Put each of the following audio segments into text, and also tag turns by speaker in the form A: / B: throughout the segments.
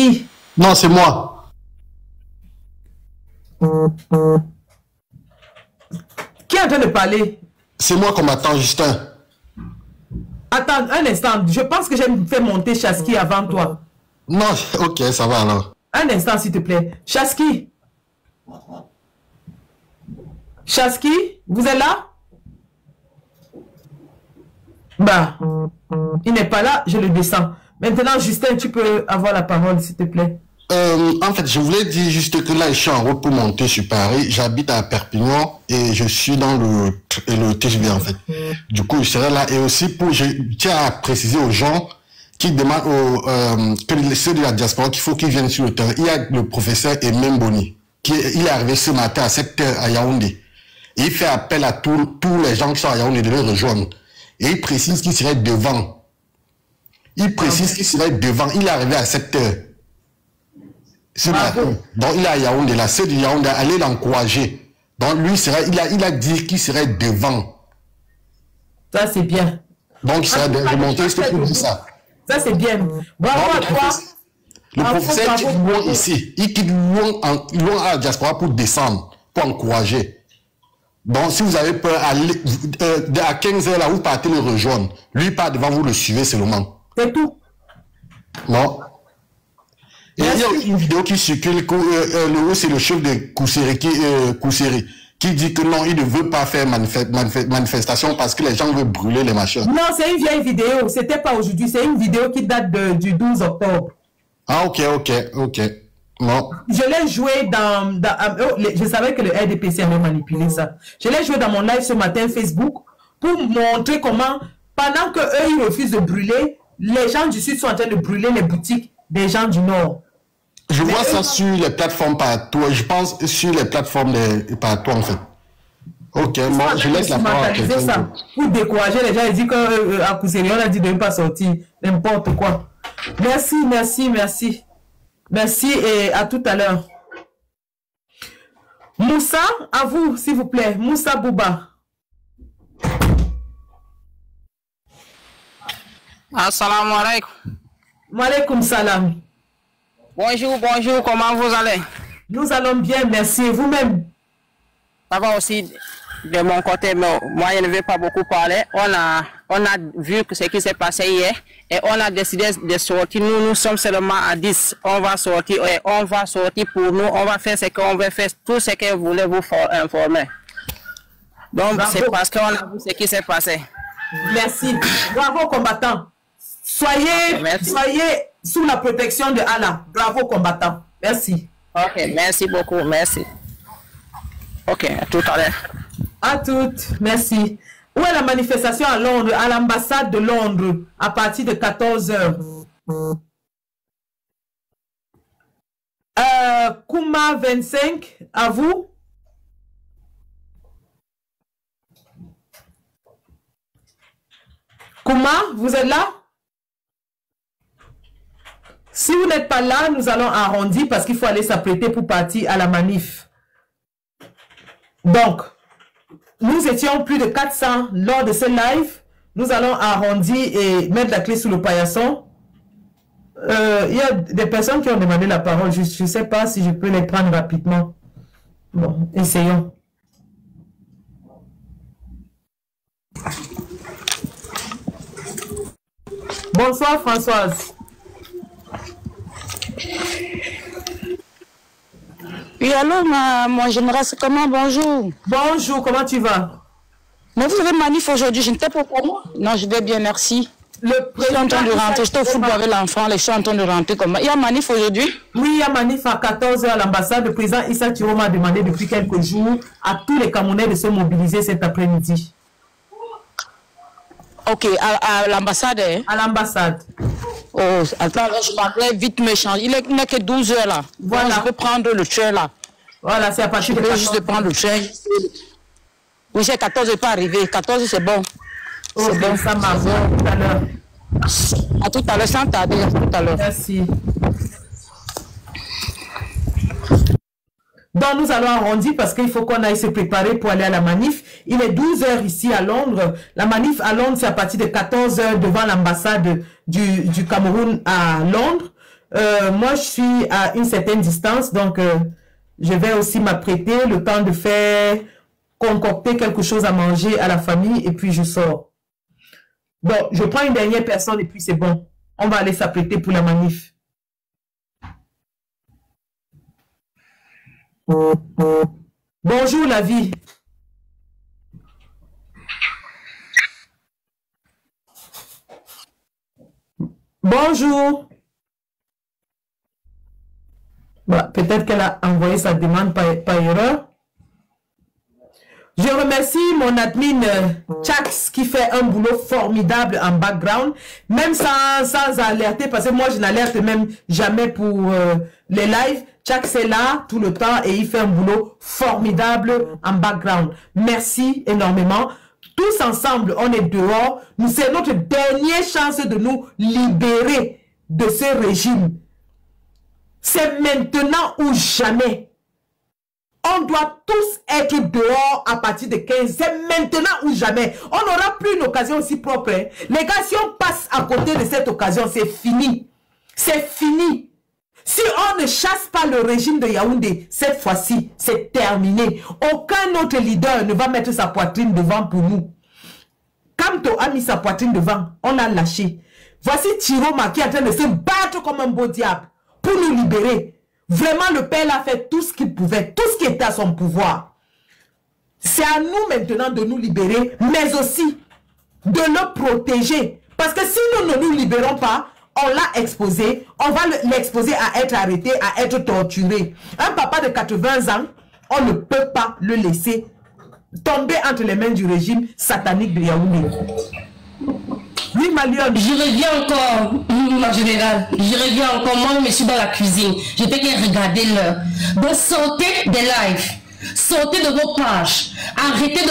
A: Qui?
B: Non, c'est moi.
A: Qui est en train de parler?
B: C'est moi qu'on m'attend, Justin.
A: Attends, un instant. Je pense que j'ai fait monter Chaski avant toi.
B: Non, ok, ça va alors.
A: Un instant, s'il te plaît. Chaski. Chaski, vous êtes là? Bah, il n'est pas là, je le descends. Maintenant, Justin, tu peux avoir la parole, s'il te plaît.
B: En fait, je voulais dire juste que là, je suis en route pour monter sur Paris. J'habite à Perpignan et je suis dans le TGV, en fait. Du coup, je serai là. Et aussi, je tiens à préciser aux gens qui demandent que ceux de la diaspora qu'il faut qu'ils viennent sur le terrain. Il y a le professeur Emem Boni, il est arrivé ce matin à 7 h à Yaoundé. Et il fait appel à tous les gens qui sont à Yaoundé de le rejoindre. Et il précise qu'il serait devant. Il précise qu'il serait devant. Il est arrivé à 7 h. Ce matin. Donc il est à Yaoundé. La sœur de Yaoundé, allez l'encourager. Donc lui, il a dit qu'il serait devant.
A: Ça, c'est bien.
B: Donc il serait remonté, est-ce que tu dis ça?
A: Ça, c'est bien. Bravo à toi.
B: Le professeur quitte Louan ici. Il quitte Louan à la diaspora pour descendre, pour encourager. Donc, si vous avez peur, à 15 h là, vous partez le rejoindre. Lui part devant, vous le suivez seulement.
A: C'est tout.
B: Non. Et il y a une vidéo qui circule, c'est le chef de Kousseri, qui dit que non, il ne veut pas faire manifestation parce que les gens veulent brûler les machins.
A: Non, c'est une vieille vidéo. C'était pas aujourd'hui. C'est une vidéo qui date du 12 octobre.
B: Ah, ok. Non.
A: Je l'ai joué je savais que le RDPC avait manipulé ça. Je l'ai joué dans mon live ce matin Facebook pour montrer comment, pendant que eux ils refusent de brûler, les gens du Sud sont en train de brûler les boutiques des gens du Nord.
B: Je vois ça sur les plateformes partout. Je pense sur les plateformes partout en fait. Ok, moi je laisse la parole à quelqu'un.
A: Pour décourager les gens, ils disent qu'à Kousseri, on a dit de ne pas sortir. N'importe quoi. Merci. Merci et à tout à l'heure. Moussa, à vous, s'il vous plaît. Moussa Bouba.
C: Assalamu alaikum.
A: Wa alaikum salam.
C: Bonjour, comment vous allez?
A: Nous allons bien, merci. Et vous-même?
C: Ça va aussi de mon côté, mais moi je ne vais pas beaucoup parler. On a vu ce qui s'est passé hier et on a décidé de sortir. Nous sommes seulement à 10. On va sortir et on va sortir pour nous. On va faire ce qu'on veut faire, tout ce que vous voulez vous informer. Donc c'est parce qu'on a vu ce qui s'est passé.
A: Merci. Bravo combattants. Soyez sous la protection de Allah. Bravo combattants. Merci.
C: Ok, merci beaucoup, merci. Ok, à tout à l'heure.
A: À toutes, merci. Où est la manifestation à Londres, à l'ambassade de Londres, à partir de 14 h? Kouma 25, à vous. Kouma, vous êtes là? Si vous n'êtes pas là, nous allons arrondir parce qu'il faut aller s'apprêter pour partir à la manif. Donc, nous étions plus de 400 lors de ce live. Nous allons arrondir et mettre la clé sous le paillasson. Il y a des personnes qui ont demandé la parole. Je ne sais pas si je peux les prendre rapidement. Bon, essayons. Bonsoir Françoise.
D: Oui, allô, mon général, c'est comment? Bonjour.
A: Bonjour, comment tu vas?
D: Mais vous avez manif aujourd'hui, je ne sais pas comment. Non, je vais bien, merci. Je suis en train de rentrer, j'étais au football avec l'enfant, je suis en train de rentrer. Comment? Il y a manif aujourd'hui?
A: Oui, il y a manif à 14 h à l'ambassade. Le président Issa Thiro m'a demandé depuis quelques jours à tous les Camerounais de se mobiliser cet après-midi.
D: Ok, à l'ambassade, hein?
A: À l'ambassade.
D: Oh, attends, là, je m'en vite me changer. Il n'est que 12 h là. Voilà. Bon, je peux prendre le train là.
A: Voilà, c'est à partir de 14
D: h. Juste prendre le train. Oui, c'est 14 h pas arrivé. 14 h c'est bon.
A: C'est bon, ça marche. Tout à l'heure.
D: À tout à l'heure, sans tarder. À tout à l'heure.
A: Merci. Donc, nous allons arrondir parce qu'il faut qu'on aille se préparer pour aller à la manif. Il est 12 h ici à Londres. La manif à Londres, c'est à partir de 14 h devant l'ambassade du Cameroun à Londres. moi, je suis à une certaine distance, donc je vais aussi m'apprêter le temps de faire concocter quelque chose à manger à la famille et puis je sors. Bon, je prends une dernière personne et puis c'est bon. On va aller s'apprêter pour la manif. Bonjour la vie. Bonjour. Bah, peut-être qu'elle a envoyé sa demande par erreur. Je remercie mon admin Chax qui fait un boulot formidable en background, même sans alerter, parce que moi je n'alerte même jamais pour les lives. Chax est là tout le temps et il fait un boulot formidable en background. Merci énormément. Tous ensemble, on est dehors. C'est notre dernière chance de nous libérer de ce régime. C'est maintenant ou jamais. On doit tous être dehors à partir de 15. C'est maintenant ou jamais. On n'aura plus une occasion aussi propre. Hein. Les gars, si on passe à côté de cette occasion, c'est fini. C'est fini. Si on ne chasse pas le régime de Yaoundé, cette fois-ci, c'est terminé. Aucun autre leader ne va mettre sa poitrine devant pour nous. Kamto a mis sa poitrine devant, on l'a lâché. Voici Chiroma qui est en train de se battre comme un beau diable pour nous libérer. Vraiment, le père a fait tout ce qu'il pouvait, tout ce qui était à son pouvoir. C'est à nous maintenant de nous libérer, mais aussi de le protéger. Parce que si nous ne nous libérons pas, on l'a exposé, on va l'exposer à être arrêté, à être torturé. Un papa de 80 ans, on ne peut pas le laisser tomber entre les mains du régime satanique de Yaoundé. Oui, Malion.
E: Je reviens encore, ma générale. Je reviens encore. Moi, je suis dans la cuisine. Je fais que regarder l'heure. Donc, sortez des lives. Sortez de vos pages. Arrêtez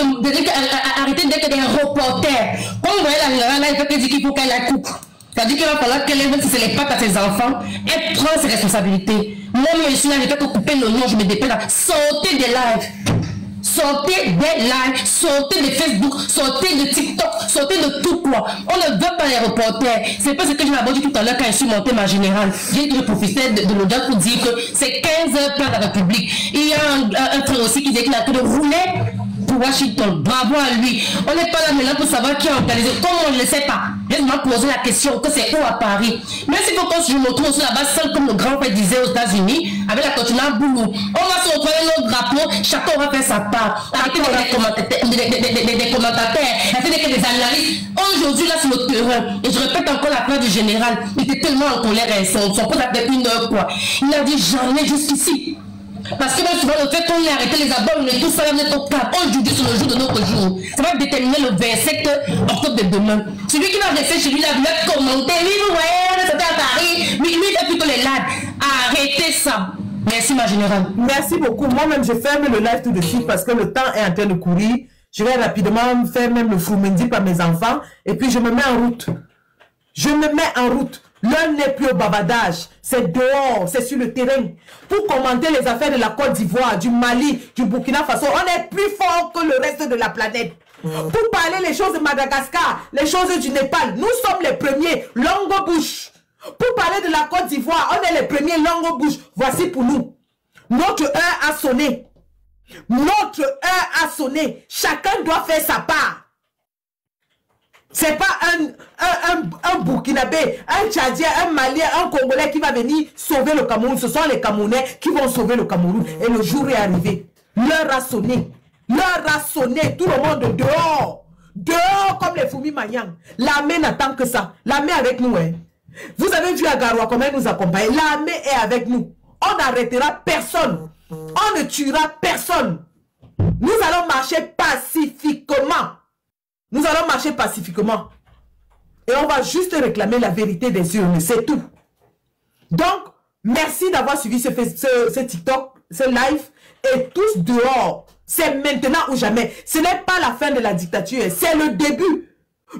E: d'être des reporters. Quand vous voyez la générale, elle fait qu'il faut qu'elle la coupe. C'est-à-dire qu'il va falloir qu'elle lève les pattes à ses enfants. Elle prend ses responsabilités. Moi, je suis là, je fais que couper l'oignon, je me dépêche là. Sortez des lives. Sortez des lives, sortez de Facebook, sortez de TikTok, sortez de tout quoi. On ne veut pas les reporters. C'est pas ce que je m'avais dit tout à l'heure quand je suis montée ma générale. J'ai dit que je profitais de l'audience pour dire que c'est 15 heures plein de la République. Il y a un frère aussi qui dit qu'il a que de rouler pour Washington. Bravo à lui. On n'est pas là maintenant pour savoir qui a organisé. Comment je ne sais pas. Je m'ai posé la question que c'est où à Paris. Mais s'il faut qu'on se retrouve aussi là-bas seul comme le grand père disait aux États-Unis, avec la continent boulot. On va se retrouver notre drapeau, chacun va faire sa part. Arrêtez des commentateurs, arrêtez des analystes. Aujourd'hui là sur le terrain, et je répète encore la phrase du général, il était tellement en colère, son poste a fait 1 heure quoi. Il a dit j'en ai jusqu'ici. Parce que même souvent le fait qu'on ait arrêté les abords, on est tous là, on est au cap, on juge sur le jour de notre jour. Ça va déterminer le 27 octobre de demain. Celui qui va rester chez lui, là, il va commenter, lui, vous voyez, c'était à Paris, lui, il fait plutôt les lives. Arrêtez ça. Merci ma générale.
A: Merci beaucoup. Moi-même, je ferme le live tout de suite parce que le temps est en train de courir. Je vais rapidement faire même le froumendi par mes enfants et puis je me mets en route. Je me mets en route. L'heure n'est plus au bavardage, c'est dehors, c'est sur le terrain. Pour commenter les affaires de la Côte d'Ivoire, du Mali, du Burkina Faso, on est plus fort que le reste de la planète. Pour parler les choses de Madagascar, les choses du Népal, nous sommes les premiers, longue bouche. Pour parler de la Côte d'Ivoire, on est les premiers, longue bouche. Voici pour nous. Notre heure a sonné. Notre heure a sonné. Chacun doit faire sa part. C'est pas un Burkinabé, un Tchadien, un Malien, un Congolais qui va venir sauver le Cameroun. Ce sont les Camerounais qui vont sauver le Cameroun. Et le jour est arrivé. L'heure a sonné. L'heure a sonné. Tout le monde dehors. Dehors comme les fourmis magnang. L'armée n'attend que ça. L'armée avec nous. Hein. Vous avez vu à Garoua comment elle nous accompagne. L'armée est avec nous. On n'arrêtera personne. On ne tuera personne. Nous allons marcher pacifiquement. Nous allons marcher pacifiquement. Et on va juste réclamer la vérité des urnes. C'est tout. Donc, merci d'avoir suivi ce TikTok, ce live. Et tous dehors. C'est maintenant ou jamais. Ce n'est pas la fin de la dictature. C'est le début.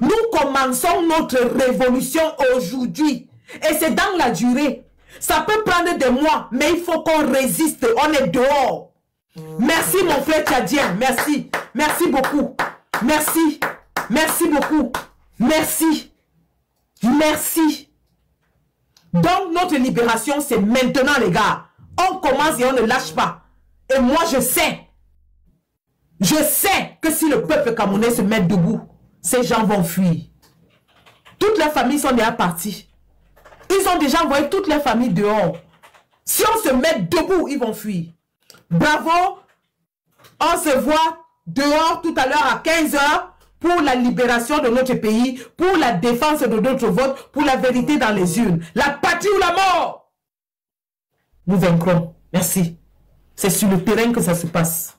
A: Nous commençons notre révolution aujourd'hui. Et c'est dans la durée. Ça peut prendre des mois. Mais il faut qu'on résiste. On est dehors. Merci mon frère tchadien. Merci. Merci beaucoup. Merci. Merci beaucoup. Merci. Merci. Donc, notre libération, c'est maintenant, les gars. On commence et on ne lâche pas. Et moi, je sais que si le peuple camerounais se met debout, ces gens vont fuir. Toutes les familles sont déjà parties. Ils ont déjà envoyé toutes les familles dehors. Si on se met debout, ils vont fuir. Bravo. On se voit dehors tout à l'heure à 15 h pour la libération de notre pays, pour la défense de notre vote, pour la vérité dans les urnes. La patrie ou la mort. Nous vaincrons. Merci. C'est sur le terrain que ça se passe.